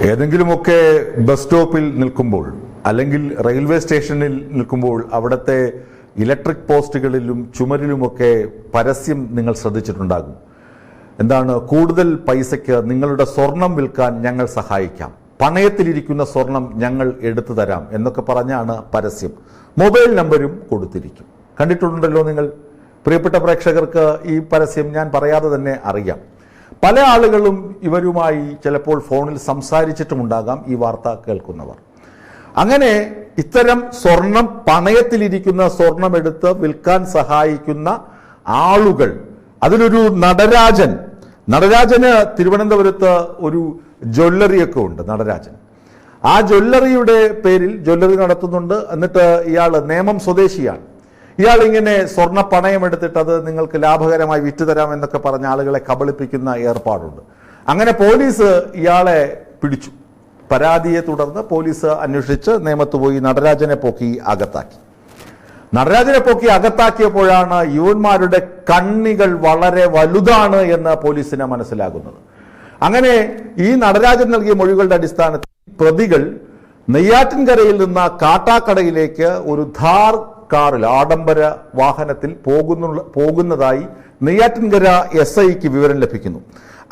ഏതെങ്കിലുമൊക്കെ ബസ് സ്റ്റോപ്പിൽ നിൽക്കുമ്പോൾ അല്ലെങ്കിൽ റെയിൽവേ സ്റ്റേഷനിൽ നിൽക്കുമ്പോൾ അവിടുത്തെ ഇലക്ട്രിക് പോസ്റ്റുകളിലും ചുമരിലുമൊക്കെ പരസ്യം നിങ്ങൾ ശ്രദ്ധിച്ചിട്ടുണ്ടാകും. എന്താണ്? കൂടുതൽ പൈസയ്ക്ക് നിങ്ങളുടെ സ്വർണം വിൽക്കാൻ ഞങ്ങൾ സഹായിക്കാം, പണയത്തിലിരിക്കുന്ന സ്വർണം ഞങ്ങൾ എടുത്തു തരാം എന്നൊക്കെ പറഞ്ഞാണ് പരസ്യം. മൊബൈൽ നമ്പരും കൊടുത്തിരിക്കും. കണ്ടിട്ടുണ്ടല്ലോ നിങ്ങൾ? പ്രിയപ്പെട്ട പ്രേക്ഷകർക്ക് ഈ പരസ്യം ഞാൻ പറയാതെ തന്നെ അറിയാം. പല ആളുകളും ഇവരുമായി ചിലപ്പോൾ ഫോണിൽ സംസാരിച്ചിട്ടുമുണ്ടാകാം ഈ വാർത്ത കേൾക്കുന്നവർ. അങ്ങനെ ഇത്തരം സ്വർണം, പണയത്തിലിരിക്കുന്ന സ്വർണം എടുത്ത് വിൽക്കാൻ സഹായിക്കുന്ന ആളുകൾ, അതിലൊരു നടരാജന് തിരുവനന്തപുരത്ത് ഒരു ജ്വല്ലറിയൊക്കെ ഉണ്ട്. നടരാജൻ ആ ജ്വല്ലറിയുടെ പേരിൽ ജ്വല്ലറി നടത്തുന്നുണ്ട്. എന്നിട്ട് ഇയാൾ നേമം സ്വദേശിയാണ്. ഇയാൾ ഇങ്ങനെ സ്വർണ്ണ പണയം എടുത്തിട്ട് അത് നിങ്ങൾക്ക് ലാഭകരമായി വിറ്റുതരാം എന്നൊക്കെ പറഞ്ഞ ആളുകളെ കബളിപ്പിക്കുന്ന ഏർപ്പാടുണ്ട്. അങ്ങനെ പോലീസ് ഇയാളെ പിടിച്ചു. പരാതിയെ തുടർന്ന് പോലീസ് അന്വേഷിച്ച് നേമത്ത് പോയി നടരാജനെ പോക്കി അകത്താക്കിയപ്പോഴാണ് യുവന്മാരുടെ കണ്ണികൾ വളരെ വലുതാണ് എന്ന് പോലീസിന് മനസ്സിലാകുന്നത്. അങ്ങനെ ഈ നടരാജൻ നൽകിയ മൊഴികളുടെ അടിസ്ഥാനത്തിൽ പ്രതികൾ നെയ്യാറ്റിൻകരയിൽ നിന്ന് കാട്ടാക്കടയിലേക്ക് ഒരു ധാർ കാറിൽ, ആഡംബര വാഹനത്തിൽ പോകുന്നതായി നെയ്യാറ്റിൻകര SIക്ക് വിവരം ലഭിക്കുന്നു.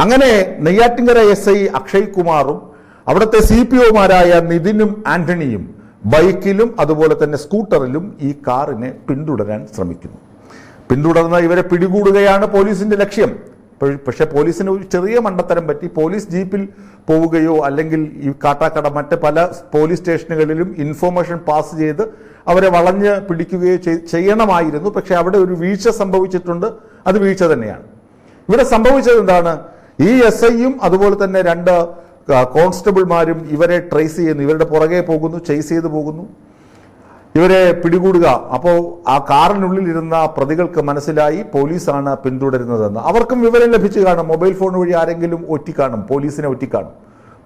അങ്ങനെ നെയ്യാറ്റിൻകര SI അക്ഷയ് കുമാറും അവിടുത്തെ CPOമാരായ നിതിനും ആന്റണിയും ബൈക്കിലും അതുപോലെ തന്നെ സ്കൂട്ടറിലും ഈ കാറിനെ പിന്തുടരാൻ ശ്രമിക്കുന്നു. പിന്തുടർന്ന് ഇവരെ പിടികൂടുകയാണ് പോലീസിന്റെ ലക്ഷ്യം. പക്ഷെ പോലീസിന് ഒരു ചെറിയ മണ്ടത്തരം പറ്റി. പോലീസ് ജീപ്പിൽ പോവുകയോ അല്ലെങ്കിൽ ഈ കാട്ടാക്കട മറ്റ് പല പോലീസ് സ്റ്റേഷനുകളിലും ഇൻഫോർമേഷൻ പാസ് ചെയ്ത് അവരെ വളഞ്ഞ് പിടിക്കുകയോ ചെയ്യണമായിരുന്നു. പക്ഷെ അവിടെ ഒരു വീഴ്ച സംഭവിച്ചിട്ടുണ്ട്. അത് വീഴ്ച തന്നെയാണ്. ഇവിടെ സംഭവിച്ചത് എന്താണ്? ഈ SIയും അതുപോലെ തന്നെ 2 കോൺസ്റ്റബിൾമാരും ഇവരെ ട്രേസ് ചെയ്യുന്നു. ഇവരുടെ പുറകെ പോകുന്നു, ചേസ് ചെയ്ത് പോകുന്നു, ഇവരെ പിടികൂടുക. അപ്പോൾ ആ കാറിനുള്ളിൽ ഇരുന്ന പ്രതികൾക്ക് മനസ്സിലായി പോലീസാണ് പിന്തുടരുന്നതെന്ന്. അവർക്കും വിവരം ലഭിച്ചു കാണും. മൊബൈൽ ഫോൺ വഴി ആരെങ്കിലും പോലീസിനെ ഒറ്റിക്കാണും.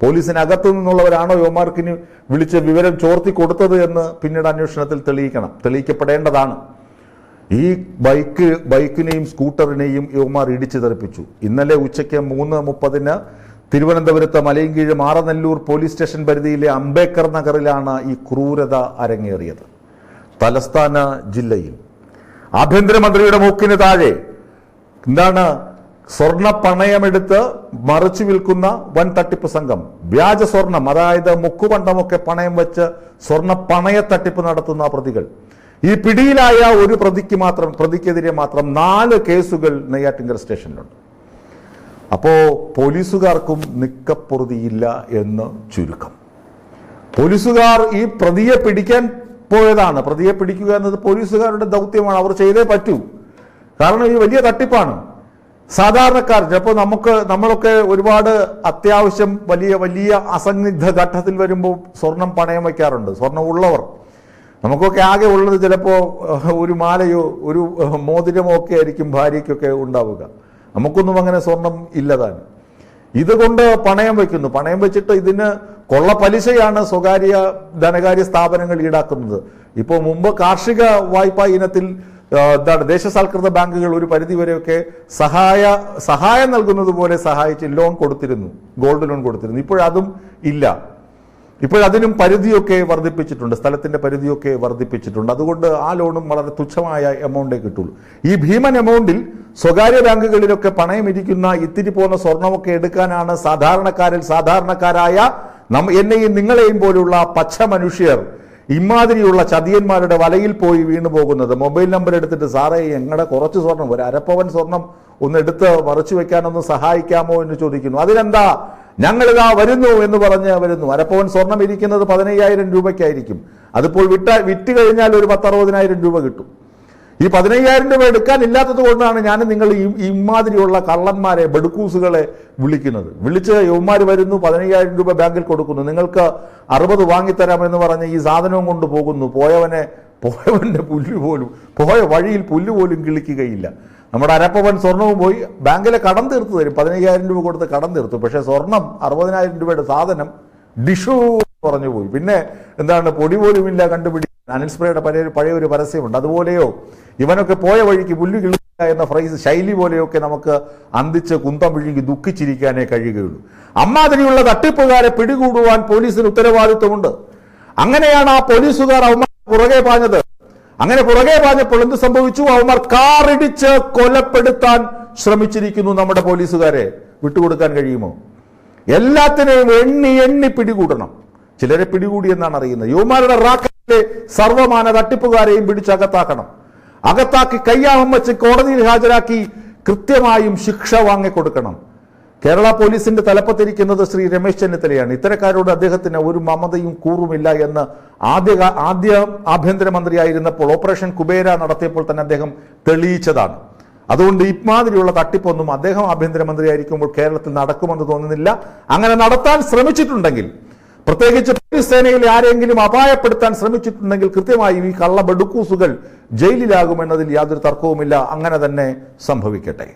പോലീസിനകത്തു നിന്നുള്ളവരാണോ യുവമാർക്കിന് വിളിച്ച് വിവരം ചോർത്തി കൊടുത്തത് എന്ന് പിന്നീട് അന്വേഷണത്തിൽ തെളിയിക്കപ്പെടേണ്ടതാണ്. ഈ ബൈക്കിനെയും സ്കൂട്ടറിനെയും യുവമാർ ഇടിച്ചു തെറിപ്പിച്ചു. ഇന്നലെ ഉച്ചയ്ക്ക് 3:30 തിരുവനന്തപുരത്ത് മലയൻകീഴ് മാറനല്ലൂർ പോലീസ് സ്റ്റേഷൻ പരിധിയിലെ അംബേദ്കർ നഗറിലാണ് ഈ ക്രൂരത അരങ്ങേറിയത്. തലസ്ഥാന ജില്ലയിൽ ആഭ്യന്തരമന്ത്രിയുടെ മൂക്കിന് താഴെ എന്താണ്? സ്വർണ്ണ പണയമെടുത്ത് മറിച്ചു വിൽക്കുന്ന വൻ തട്ടിപ്പ് സംഘം. വ്യാജ സ്വർണം, അതായത് മുക്കുപണ്ടമൊക്കെ പണയം വെച്ച് സ്വർണ്ണ പണയ തട്ടിപ്പ് നടത്തുന്ന പ്രതികൾ. ഈ പിടിയിലായ ഒരു പ്രതിക്കെതിരെ മാത്രം 4 കേസുകൾ നെയ്യാറ്റിൻകര സ്റ്റേഷനിലുണ്ട്. അപ്പോ പോലീസുകാർക്കും നിക്കപ്പൊറുതിയില്ല എന്ന് ചുരുക്കം. പോലീസുകാർ ഈ പ്രതിയെ പിടിക്കാൻ പോയതാണ്. പ്രതിയെ പിടിക്കുക എന്നത് പോലീസുകാരുടെ ദൗത്യമാണ്. അവർ ചെയ്തേ പറ്റൂ. കാരണം ഈ വലിയ തട്ടിപ്പാണ്. സാധാരണക്കാർ ചിലപ്പോൾ നമ്മളൊക്കെ ഒരുപാട് അത്യാവശ്യം വലിയ അസന്നിഗ്ധ ഘട്ടത്തിൽ വരുമ്പോൾ സ്വർണം പണയം വയ്ക്കാറുണ്ട്. സ്വർണം ഉള്ളവർ, നമുക്കൊക്കെ ആകെ ഉള്ളത് ചിലപ്പോൾ ഒരു മാലയോ ഒരു മോതിരമോ ഒക്കെ ആയിരിക്കും ഭാര്യയ്ക്കൊക്കെ ഉണ്ടാവുക. നമുക്കൊന്നും അങ്ങനെ സ്വർണം ഇല്ലതാണ്. ഇതുകൊണ്ട് പണയം വയ്ക്കുന്നു. പണയം വെച്ചിട്ട് ഇതിന് കൊള്ള പലിശയാണ് സ്വകാര്യ ധനകാര്യ സ്ഥാപനങ്ങൾ ഈടാക്കുന്നത്. ഇപ്പോൾ മുമ്പ് കാർഷിക വായ്പാ ഇനത്തിൽ ദേശസാൽകൃത ബാങ്കുകൾ ഒരു പരിധിവരെയൊക്കെ സഹായം നൽകുന്നത് പോലെ സഹായിച്ച് ലോൺ കൊടുത്തിരുന്നു, ഗോൾഡ് ലോൺ കൊടുത്തിരുന്നു. ഇപ്പോഴതും ഇല്ല. ഇപ്പോഴതിനും പരിധിയൊക്കെ വർദ്ധിപ്പിച്ചിട്ടുണ്ട്, സ്ഥലത്തിന്റെ പരിധിയൊക്കെ വർദ്ധിപ്പിച്ചിട്ടുണ്ട്. അതുകൊണ്ട് ആ ലോണും വളരെ തുച്ഛമായ എമൗണ്ടേ കിട്ടുള്ളൂ. ഈ ഭീമൻ എമൗണ്ടിൽ സ്വകാര്യ ബാങ്കുകളിലൊക്കെ പണയമിരിക്കുന്ന ഇത്തിരി പോകുന്ന സ്വർണമൊക്കെ എടുക്കാനാണ് സാധാരണക്കാരായ എന്നെയും നിങ്ങളെയും പോലുള്ള പച്ച മനുഷ്യർ ഇമാതിരിയുള്ള ചതിയന്മാരുടെ വലയിൽ പോയി വീണു പോകുന്നത്. മൊബൈൽ നമ്പർ എടുത്തിട്ട്, സാറേ ഞങ്ങളുടെ കുറച്ച് സ്വർണം, ഒരു അരപ്പവൻ സ്വർണം ഒന്ന് എടുത്ത് മറച്ചു വെക്കാനൊന്ന് സഹായിക്കാമോ എന്ന് ചോദിക്കുന്നു. അതിനെന്താ, ഞങ്ങളിതാ വരുന്നു എന്ന് പറഞ്ഞ് വരുന്നു. അരപ്പവൻ സ്വർണം ഇരിക്കുന്നത് 15,000 രൂപയ്ക്കായിരിക്കും. അതിപ്പോൾ വിറ്റ് കഴിഞ്ഞാൽ ഒരു 10-60,000 രൂപ കിട്ടും. ഈ 15,000 രൂപ എടുക്കാൻ ഇല്ലാത്തത് കൊണ്ടാണ് ഞാൻ നിങ്ങൾ ഇമാതിരിയുള്ള കള്ളന്മാരെ, ബെടുക്കൂസുകളെ വിളിച്ച് യുവമാർ വരുന്നു, 15,000 രൂപ ബാങ്കിൽ കൊടുക്കുന്നു, നിങ്ങൾക്ക് 60 വാങ്ങിത്തരാമെന്ന് പറഞ്ഞ് ഈ സാധനവും കൊണ്ട് പോകുന്നു. പോയവന്റെ പോയ വഴിയിൽ പുല്ലുപോലും കിളിക്കുകയില്ല. നമ്മുടെ അരപ്പവൻ സ്വർണവും പോയി. ബാങ്കിലെ കടം തീർത്തു തരും, 15,000 രൂപ കൊടുത്ത് കടം തീർത്തു. പക്ഷെ സ്വർണം 60,000 രൂപയുടെ സാധനം ഡിഷു പറഞ്ഞു പോയി. പിന്നെ എന്താണ്, പൊടി പോലും ഇല്ല കണ്ടുപിടി. അനിൽ സ്പ്രേയുടെ പഴയ ഒരു പരസ്യമുണ്ട്. അതുപോലെയോ ഇവനൊക്കെ പോയ വഴിക്ക് പുല്ല് കിളി എന്ന ഫ്രൈസ് ശൈലി പോലെയൊക്കെ നമുക്ക് അന്തിച്ച് കുന്തം വിഴുങ്ങി ദുഃഖിച്ചിരിക്കാനേ കഴിയുകയുള്ളൂ. അമ്മാതിരിയുള്ള തട്ടിപ്പുകാരെ പിടികൂടുവാൻ പോലീസിന് ഉത്തരവാദിത്വമുണ്ട്. അങ്ങനെയാണ് ആ പോലീസുകാർ അവന്മാർ പുറകെ പാഞ്ഞത്. അങ്ങനെ പുറകെ പാഞ്ഞപ്പോൾ എന്ത് സംഭവിച്ചു? അവന്മാർ കാറിടിച്ച് കൊലപ്പെടുത്താൻ ശ്രമിച്ചിരിക്കുന്നു. നമ്മുടെ പോലീസുകാരെ വിട്ടുകൊടുക്കാൻ കഴിയുമോ? എല്ലാത്തിനെയും എണ്ണി എണ്ണി പിടികൂടണം. ചിലരെ പിടികൂടി എന്നാണ് അറിയുന്നത്. യുവമാരുടെ റാക്കറ്റിലെ സർവമാന തട്ടിപ്പുകാരെയും പിടിച്ച് അകത്താക്കണം. അകത്താക്കി കയ്യാമം വെച്ച് കോടതിയിൽ ഹാജരാക്കി കൃത്യമായും ശിക്ഷ വാങ്ങിക്കൊടുക്കണം. കേരള പോലീസിന്റെ തലപ്പത്തിരിക്കുന്നത് ശ്രീ രമേശ് ചെന്നിത്തലയാണ്. ഇത്തരക്കാരോട് അദ്ദേഹത്തിന് ഒരു മമതയും കൂറുമില്ല എന്ന് ആദ്യ ആഭ്യന്തരമന്ത്രിയായിരുന്നപ്പോൾ ഓപ്പറേഷൻ കുബേര നടത്തിയപ്പോൾ തന്നെ അദ്ദേഹം തെളിയിച്ചതാണ്. അതുകൊണ്ട് ഇമാതിരിയുള്ള തട്ടിപ്പൊന്നും അദ്ദേഹം ആഭ്യന്തരമന്ത്രിയായിരിക്കുമ്പോൾ കേരളത്തിൽ നടക്കുമെന്ന് തോന്നുന്നില്ല. അങ്ങനെ നടത്താൻ ശ്രമിച്ചിട്ടുണ്ടെങ്കിൽ, പ്രത്യേകിച്ച് പോലീസ് സേനയിലെ ആരെങ്കിലും അപായപ്പെടുത്താൻ ശ്രമിച്ചിട്ടുണ്ടെങ്കിൽ കൃത്യമായും ഈ കള്ള ബഡുക്കൂസുകൾ ജയിലിലാകുമെന്നതിൽ യാതൊരു തർക്കവുമില്ല. അങ്ങനെ തന്നെ സംഭവിക്കട്ടെ.